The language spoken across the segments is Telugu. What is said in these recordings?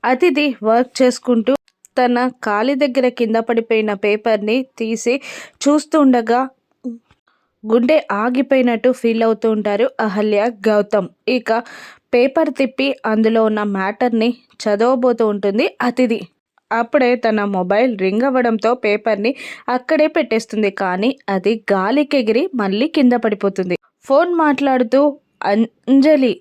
అతిథి వర్క్ చేసుకుంటూ తన కాలి దగ్గర కింద పడిపోయిన పేపర్ని తీసి చూస్తుండగా గుండె ఆగిపోయినట్టు ఫీల్ అవుతూ ఉంటారు అహల్య, గౌతమ్. ఇక పేపర్ తిప్పి అందులో ఉన్న మ్యాటర్ని చదవబోతూ ఉంటుంది అతిథి. అప్పుడే తన మొబైల్ రింగ్ అవ్వడంతో పేపర్ని అక్కడే పెట్టేస్తుంది. కానీ అది గాలికి ఎగిరి మళ్ళీ కింద పడిపోతుంది. ఫోన్ మాట్లాడుతూ అంజలి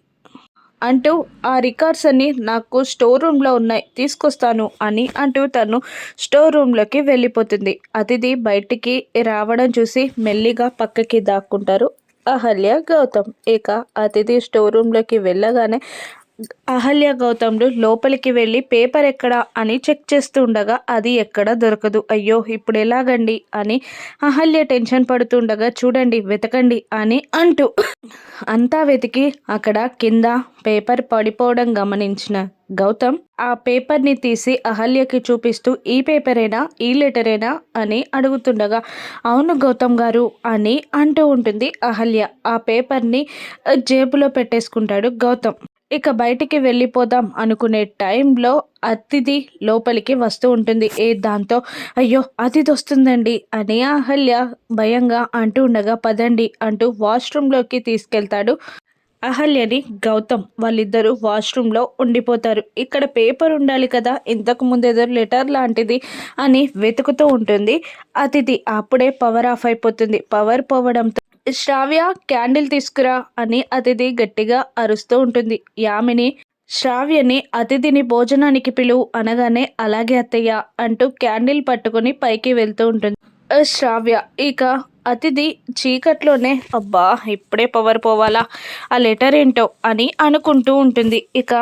అంటూ ఆ రికార్డ్స్ అన్ని నాకు స్టోర్ రూమ్లో ఉన్నాయి, తీసుకొస్తాను అని అంటూ తను స్టోర్ రూమ్లోకి వెళ్ళిపోతుంది. అతిథి బయటికి రావడం చూసి మెల్లిగా పక్కకి దాక్కుంటారు అహల్య, గౌతమ్. ఇక అతిథి స్టోర్ రూమ్లోకి వెళ్ళగానే అహల్య, గౌతమ్లు లోపలికి వెళ్ళి పేపర్ ఎక్కడా అని చెక్ చేస్తూ ఉండగా అది ఎక్కడా దొరకదు. అయ్యో ఇప్పుడు ఎలాగండి అని అహల్య టెన్షన్ పడుతుండగా చూడండి వెతకండి అని అంటూ అంతా వెతికి అక్కడ కింద పేపర్ పడిపోవడం గమనించిన గౌతమ్ ఆ పేపర్ని తీసి అహల్యకి చూపిస్తూ ఈ పేపరేనా, ఈ లెటరేనా అని అడుగుతుండగా అవును గౌతమ్ గారు అని అంటూ ఉంటుంది అహల్య. ఆ పేపర్ని జేబులో పెట్టేసుకుంటాడు గౌతమ్. ఇక బయటికి వెళ్ళిపోదాం అనుకునే టైంలో అతిథి లోపలికి వస్తూ ఉంటుంది. దాంతో అయ్యో అతిథి వస్తుందండి అని అహల్య భయంగా అంటూ ఉండగా పదండి అంటూ వాష్రూమ్లోకి తీసుకెళ్తాడు అహల్యని గౌతమ్. వాళ్ళిద్దరూ వాష్రూమ్లో ఉండిపోతారు. ఇక్కడ పేపర్ ఉండాలి కదా, ఇంతకు ముందు ఏదో లెటర్ లాంటిది అని వెతుకుతూ ఉంటుంది అతిథి. అప్పుడే పవర్ ఆఫ్ అయిపోతుంది. పవర్ పోవడంతో శ్రావ్య క్యాండిల్ తీసుకురా అని అతిథి గట్టిగా అరుస్తూ ఉంటుంది. యామిని శ్రావ్యని అతిథిని భోజనానికి పిలువు అనగానే అలాగే అత్తయ్య అంటూ క్యాండిల్ పట్టుకొని పైకి వెళ్తూ ఉంటుంది శ్రావ్య. ఇక అతిథి చీకట్లోనే అబ్బా ఇప్పుడే పవర్ పోవాలా, ఆ లెటర్ ఏంటో అని అనుకుంటూ ఉంటుంది. ఇక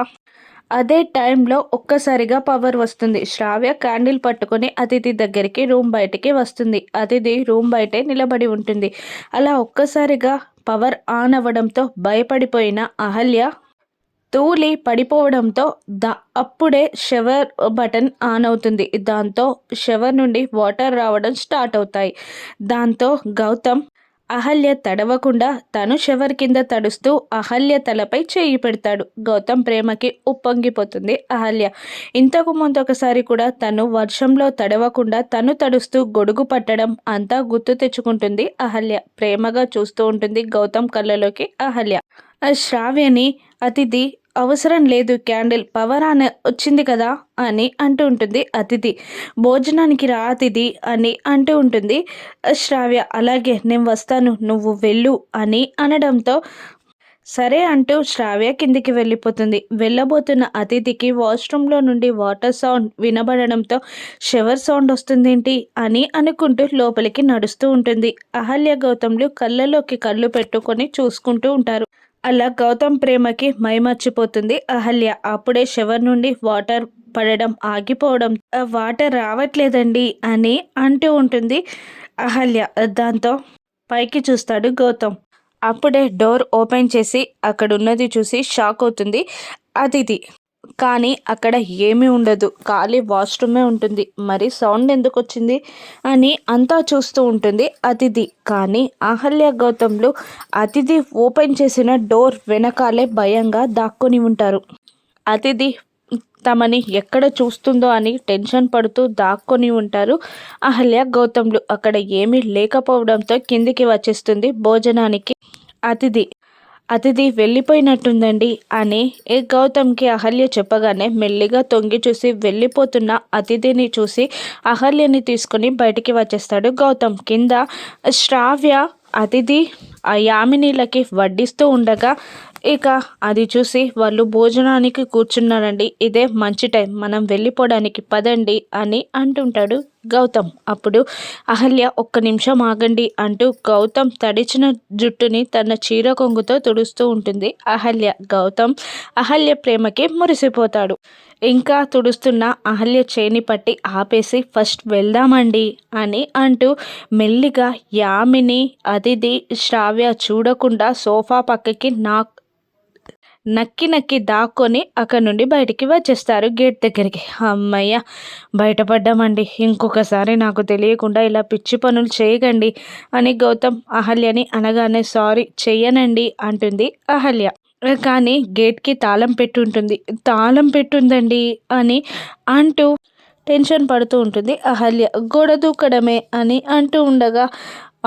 అదే టైంలో ఒక్కసారిగా పవర్ వస్తుంది. శ్రావ్య క్యాండిల్ పట్టుకొని అతిథి దగ్గరికి రూమ్ బయటికి వస్తుంది. అతిథి రూమ్ బయటే నిలబడి ఉంటుంది. అలా ఒక్కసారిగా పవర్ ఆన్ అవ్వడంతో భయపడిపోయిన అహల్య తూలి పడిపోవడంతో అప్పుడే షవర్ బటన్ ఆన్ అవుతుంది. దాంతో షవర్ నుండి వాటర్ రావడం స్టార్ట్ అవుతాయి. దాంతో గౌతమ్ అహల్య తడవకుండా తను షవర్ కింద తడుస్తూ అహల్య తలపై చేయి పెడతాడు. గౌతమ్ ప్రేమకి ఉప్పొంగిపోతుంది అహల్య. ఇంతకు ముందు ఒకసారి కూడా తను వర్షంలో తడవకుండా తను తడుస్తూ గొడుగు పట్టడం అంతా గుర్తు తెచ్చుకుంటుంది అహల్య. ప్రేమగా చూస్తూ ఉంటుంది గౌతమ్ కళ్ళలోకి అహల్య. శ్రావ్యని అతిథి అవసరం లేదు క్యాండిల్, పవర్ ఆన్ వచ్చింది కదా అని అంటూ ఉంటుంది అతిథి. భోజనానికి రా అతిథి అని అంటూ ఉంటుంది శ్రావ్య. అలాగే నేను వస్తాను, నువ్వు వెళ్ళు అని అనడంతో సరే అంటూ శ్రావ్య కిందికి వెళ్ళిపోతుంది. వెళ్ళబోతున్న అతిథికి వాష్రూమ్లో నుండి వాటర్ సౌండ్ వినబడడంతో షవర్ సౌండ్ వస్తుందేంటి అని అనుకుంటూ లోపలికి నడుస్తూ ఉంటుంది. అహల్య, గౌతమ్లు కళ్ళలోకి కళ్ళు పెట్టుకొని చూసుకుంటూ ఉంటారు. అలా గౌతమ్ ప్రేమకి మైమర్చిపోతుంది అహల్య. అప్పుడే షవర్ నుండి వాటర్ పడడం ఆగిపోవడం, వాటర్ రావట్లేదండి అని అంటూ ఉంటుంది అహల్య. దాంతో పైకి చూస్తాడు గౌతమ్. అప్పుడే డోర్ ఓపెన్ చేసి అక్కడున్నది చూసి షాక్ అవుతుంది అతిథి. కానీ అక్కడ ఏమీ ఉండదు, ఖాళీ వాష్రూమే ఉంటుంది. మరి సౌండ్ ఎందుకు వచ్చింది అని అంతా చూస్తూ ఉంటుంది అతిథి. కానీ అహల్య, గౌతమ్లు అతిథి ఓపెన్ చేసిన డోర్ వెనకాలే భయంగా దాక్కొని ఉంటారు. అతిథి తమని ఎక్కడ చూస్తుందో అని టెన్షన్ పడుతూ దాక్కొని ఉంటారు అహల్య, గౌతమ్లు. అక్కడ ఏమీ లేకపోవడంతో కిందికి వచ్చేస్తుంది భోజనానికి అతిథి. అతిథి వెళ్ళిపోయినట్టుందండి అని గౌతమ్కి అహల్య చెప్పగానే మెల్లిగా తొంగి చూసి వెళ్ళిపోతున్న అతిథిని చూసి అహల్యని తీసుకొని బయటికి వచ్చేస్తాడు గౌతమ్. కింద శ్రావ్య అతిథి ఆ యామినీలకి వడ్డిస్తూ ఉండగా ఇక అది చూసి వాళ్ళు భోజనానికి కూర్చున్నారండి, ఇదే మంచి టైం, మనం వెళ్ళిపోవడానికి పదండి అని అంటుంటాడు గౌతమ్. అప్పుడు అహల్య ఒక్క నిమిషం ఆగండి అంటూ గౌతమ్ తడిచిన జుట్టుని తన చీర కొంగుతో తుడుస్తూ ఉంటుంది అహల్య. గౌతమ్ అహల్య ప్రేమకి మురిసిపోతాడు. ఇంకా తుడుస్తున్న అహల్య చేని పట్టి ఆపేసి ఫస్ట్ వెళ్దామండి అని అంటూ మెల్లిగా యామిని, అతిథి, శ్రావ్య చూడకుండా సోఫా పక్కకి నక్కి నక్కి దాక్కొని అక్కడ నుండి బయటికి వచ్చేస్తారు గేట్ దగ్గరికి. అమ్మయ్య బయటపడ్డామండి, ఇంకొకసారి నాకు తెలియకుండా ఇలా పిచ్చి పనులు చేయకండి అని గౌతమ్ అహల్యని అనగానే సారీ చెయ్యనండి అంటుంది అహల్య. కానీ గేట్‌కి తాళం పెట్టుంటుంది. తాళం పెట్టుందండి అని అంటూ టెన్షన్ పడుతూ ఉంటుంది అహల్య. గోడ దూకడమే అని అంటూ ఉండగా,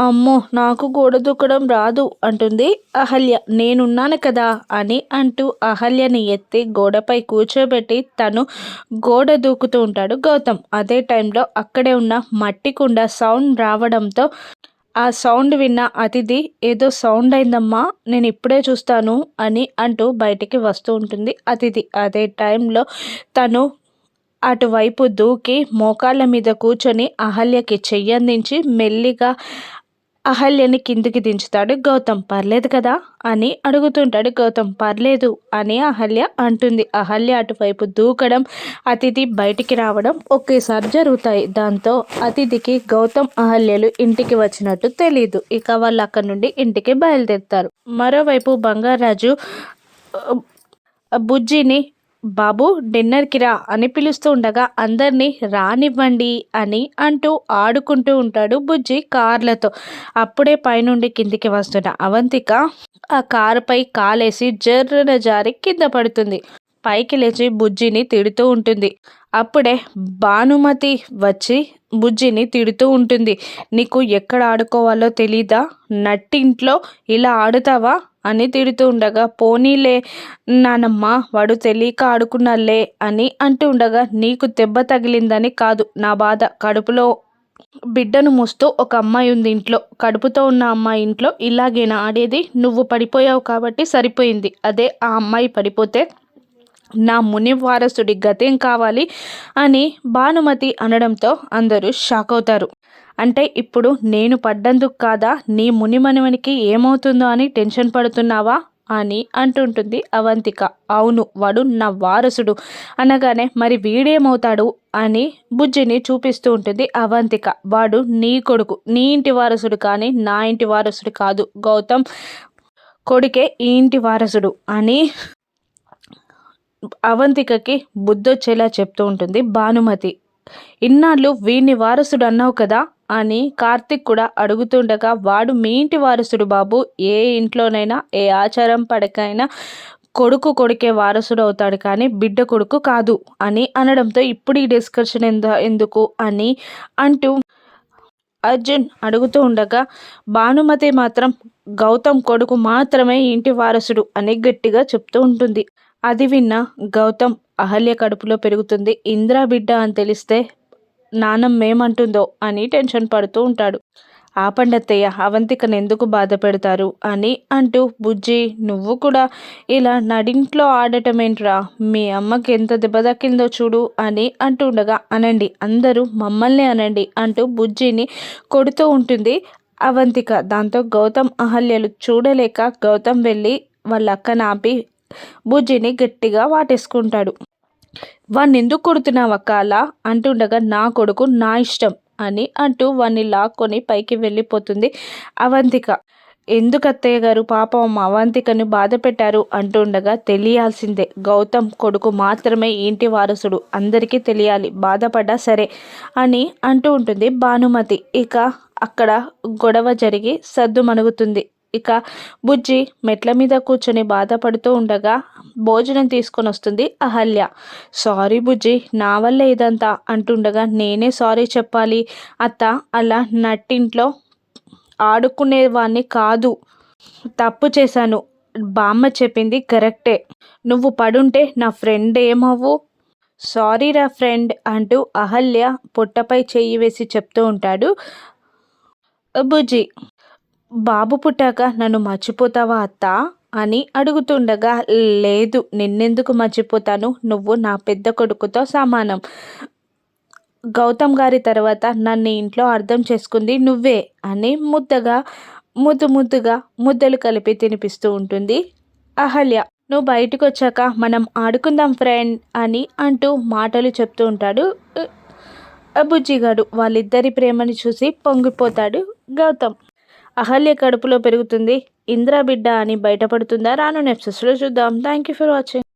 అమ్మో! నాకు గోడ దూకడం రాదు అంటుంది అహల్య. నేనున్నాను కదా అని అంటూ అహల్యని ఎత్తి గోడపై కూర్చోబెట్టి తను గోడ దూకుతూ ఉంటాడు గౌతమ్. అదే టైంలో అక్కడే ఉన్న మట్టి కుండ సౌండ్ రావడంతో ఆ సౌండ్ విన్న అతిథి, ఏదో సౌండ్ అయిందమ్మా, నేను ఇప్పుడే చూస్తాను అని అంటూ బయటికి వస్తూ ఉంటుంది అతిథి. అదే టైంలో తను అటువైపు దూకి మోకాళ్ళ మీద కూర్చొని అహల్యకి చెయ్యందించి మెల్లిగా అహల్యని కిందికి దించుతాడు గౌతమ్. పర్లేదు కదా అని అడుగుతుంటాడు గౌతమ్. పర్లేదు అని అహల్య అంటుంది. అహల్య అటువైపు దూకడం, అతిథి బయటికి రావడం ఒకేసారి జరుగుతాయి. దాంతో అతిథికి గౌతమ్ అహల్యలు ఇంటికి వచ్చినట్టు తెలీదు. ఇక వాళ్ళు అక్కడి నుండి ఇంటికి బయలుదేరుతారు. మరోవైపు బంగారాజు బుజ్జిని, బాబు డిన్నర్కి రా అని పిలుస్తూ ఉండగా అందరినీ రానివ్వండి అని అంటూ ఆడుకుంటూ ఉంటాడు బుజ్జి కార్లతో. అప్పుడే పైనుండి కిందికి వస్తున్న అవంతిక ఆ కారుపై కాలేసి జర్రున జారి కింద పడుతుంది. పైకి లేచి బుజ్జిని తిడుతూ ఉంటుంది. అప్పుడే భానుమతి వచ్చి బుజ్జిని తిడుతూ ఉంటుంది. నీకు ఎక్కడ ఆడుకోవాలో తెలీదా? నట్టింట్లో ఇలా ఆడుతావా అని తిడుతూ ఉండగా, పోనీలే నానమ్మ, వాడు తెలియక ఆడుకున్నాలే అని అంటూ ఉండగా, నీకు దెబ్బ తగిలిందని కాదు నా బాధ. కడుపులో బిడ్డను మోస్తూ ఒక అమ్మాయి ఉంది ఇంట్లో. కడుపుతో ఉన్న అమ్మాయి ఇంట్లో ఇలాగేనా ఆడేది? నువ్వు పడిపోయావు కాబట్టి సరిపోయింది. అదే ఆ అమ్మాయి పడిపోతే నా ముని వారసుడి గతేం కావాలి అని భానుమతి అనడంతో అందరూ షాక్ అవుతారు. అంటే ఇప్పుడు నేను పడ్డందుకు కాదా నీ మునిమనుమనికి ఏమవుతుందో అని టెన్షన్ పడుతున్నావా అని అంటుంటుంది అవంతిక. అవును, వాడు నా వారసుడు అనగానే మరి వీడేమవుతాడు అని బుజ్జిని చూపిస్తూ ఉంటుంది అవంతిక. వాడు నీ కొడుకు, నీ ఇంటి వారసుడు కానీ నా ఇంటి వారసుడు కాదు. గౌతమ్ కొడుకే ఈ ఇంటి వారసుడు అని అవంతికకి బుద్ధొచ్చేలా చెప్తూ ఉంటుంది భానుమతి. ఇన్నాళ్ళు వీడిని వారసుడు అన్నావు కదా అని కార్తిక్ కూడా అడుగుతుండగా, వాడు మీ ఇంటి వారసుడు బాబు. ఏ ఇంట్లోనైనా ఏ ఆచారం పడకైనా కొడుకే వారసుడు అవుతాడు కానీ బిడ్డ కొడుకు కాదు అని అనడంతో ఇప్పుడు ఈ డిస్కషన్ ఎందుకు అని అంటూ అర్జున్ అడుగుతూ ఉండగా, భానుమతి మాత్రం గౌతమ్ కొడుకు మాత్రమే ఇంటి వారసుడు అని గట్టిగా చెప్తూ ఉంటుంది. అది విన్న గౌతమ్, అహల్య కడుపులో పెరుగుతుంది, ఇంద్రా బిడ్డ అని తెలిస్తే నానమ్మేమంటుందో అని టెన్షన్ పడుతూ ఉంటాడు. ఆపండత్తయ్య, అవంతికను ఎందుకు బాధ పెడతారు అని అంటూ, బుజ్జి నువ్వు కూడా ఇలా నడింట్లో ఆడటమేంట్రా, మీ అమ్మకి ఎంత దెబ్బ దక్కిందో చూడు అని అంటూ ఉండగా, అనండి అందరూ మమ్మల్ని అనండి అంటూ బుజ్జిని కొడుతూ ఉంటుంది అవంతిక. దాంతో గౌతమ్ అహల్యలు చూడలేక గౌతమ్ వెళ్ళి వాళ్ళ అక్కని ఆపి బుజ్జిని గట్టిగా వాటేసుకుంటాడు. వాణ్ణి ఎందుకు కొడుతున్నావు అక్క అలా అంటుండగా, నా కొడుకు నా ఇష్టం అని అంటూ వాణ్ణి లాక్కొని పైకి వెళ్ళిపోతుంది అవంతిక. ఎందుకు అత్తయ్య గారు పాపం అవంతికని బాధ పెట్టారు అంటుండగా, తెలియాల్సిందే, గౌతమ్ కొడుకు మాత్రమే ఇంటి వారసుడు, అందరికీ తెలియాలి, బాధపడ్డా సరే అని అంటూ ఉంటుంది భానుమతి. ఇక అక్కడ గొడవ జరిగి సద్దుమణుగుతుంది. ఇక బుజ్జి మెట్ల మీద కూర్చొని బాధపడుతూ ఉండగా భోజనం తీసుకొని వస్తుంది అహల్య. సారీ బుజ్జి, నా వల్ల ఇదంతా అంటుండగా, నేనే సారీ చెప్పాలి అత్త, అలా నట్టింట్లో ఆడుకునేవాణ్ణి కాదు, తప్పు చేశాను, బామ్మ చెప్పింది కరెక్టే, నువ్వు పడుంటే నా ఫ్రెండ్ ఏమవ్వు, సారీ రా ఫ్రెండ్ అంటూ అహల్య పొట్టపై చెయ్యి వేసి చెప్తూ ఉంటాడు బుజ్జి. బాబు పుట్టాక నన్ను మర్చిపోతావా అత్త అని అడుగుతుండగా, లేదు నిన్నెందుకు మర్చిపోతాను, నువ్వు నా పెద్ద కొడుకుతో సమానం, గౌతమ్ గారి తర్వాత నన్ను ఇంట్లో అర్థం చేసుకుంది నువ్వే అని ముద్దుగా ముద్దలు కలిపి తినిపిస్తూ ఉంటుంది అహల్య. నువ్వు బయటకు వచ్చాక మనం ఆడుకుందాం ఫ్రెండ్ అని అంటూ మాటలు చెప్తూ ఉంటాడు బుజ్జిగాడు. వాళ్ళిద్దరి ప్రేమని చూసి పొంగిపోతాడు గౌతమ్. అహల్య కడుపులో పెరుగుతుంది, ఇంద్రా బిడ్డ అని బయటపడుతుందా? రాను ఎపిసోడ్స్లో చూద్దాం. Thank you for watching.